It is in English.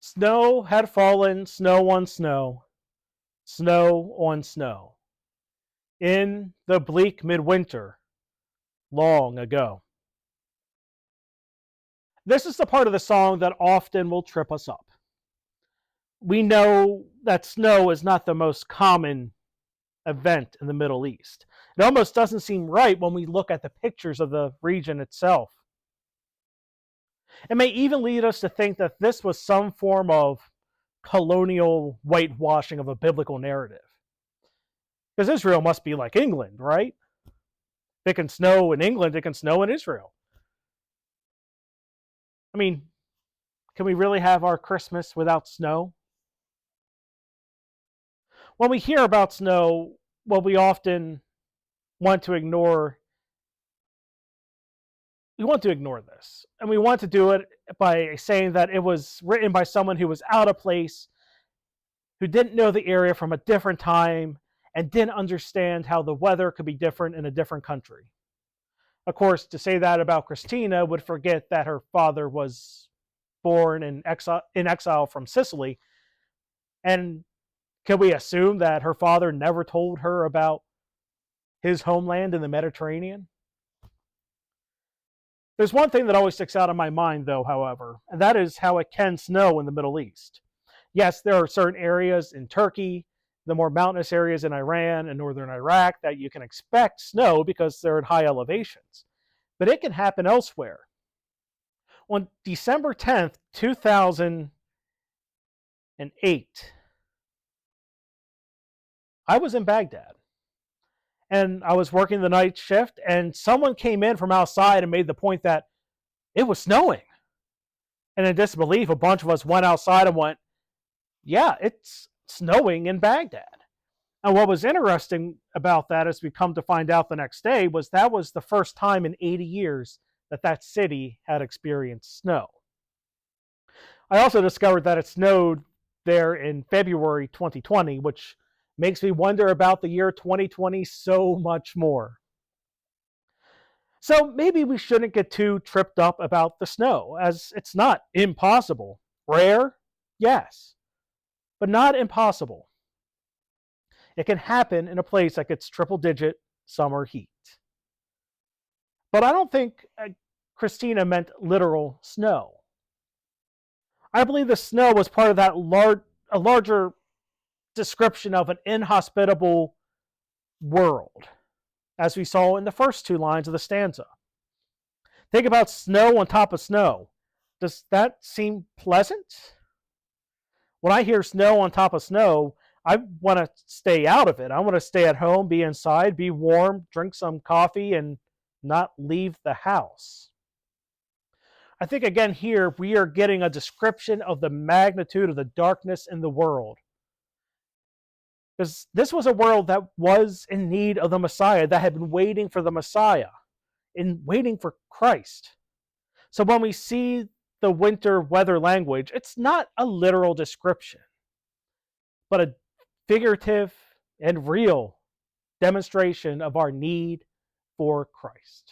Snow had fallen, snow on snow, snow on snow, in the bleak midwinter, long ago. This is the part of the song that often will trip us up. We know that snow is not the most common event in the Middle East. It almost doesn't seem right when we look at the pictures of the region itself. It may even lead us to think that this was some form of colonial whitewashing of a biblical narrative. Because Israel must be like England, right? If it can snow in England, it can snow in Israel. I mean, can we really have our Christmas without snow? When we hear about snow, what we often want to ignore, we want to ignore this. And we want to do it by saying that it was written by someone who was out of place, who didn't know the area from a different time, and didn't understand how the weather could be different in a different country. Of course, to say that about Christina would forget that her father was born in exile from Sicily. And can we assume that her father never told her about his homeland in the Mediterranean? There's one thing that always sticks out in my mind, though, however, and that is how it can snow in the Middle East. Yes, there are certain areas in Turkey, the more mountainous areas in Iran and northern Iraq that you can expect snow because they're at high elevations. But it can happen elsewhere. On December 10th, 2008, I was in Baghdad. And I was working the night shift, and someone came in from outside and made the point that it was snowing. And in disbelief, a bunch of us went outside and went, yeah, it's snowing in Baghdad. And what was interesting about that, as we come to find out the next day, was that was the first time in 80 years that that city had experienced snow. I also discovered that it snowed there in February 2020, which makes me wonder about the year 2020 so much more. So maybe we shouldn't get too tripped up about the snow, as it's not impossible. Rare? Yes. But not impossible. It can happen in a place that gets triple-digit summer heat. But I don't think Christina meant literal snow. I believe the snow was part of that a larger description of an inhospitable world, as we saw in the first two lines of the stanza. Think about snow on top of snow. Does that seem pleasant? When I hear snow on top of snow, I want to stay out of it. I want to stay at home, be inside, be warm, drink some coffee, and not leave the house. I think again here we are getting a description of the magnitude of the darkness in the world. Because this was a world that was in need of the Messiah, that had been waiting for the Messiah, and waiting for Christ. So when we see the winter weather language, it's not a literal description, but a figurative and real demonstration of our need for Christ.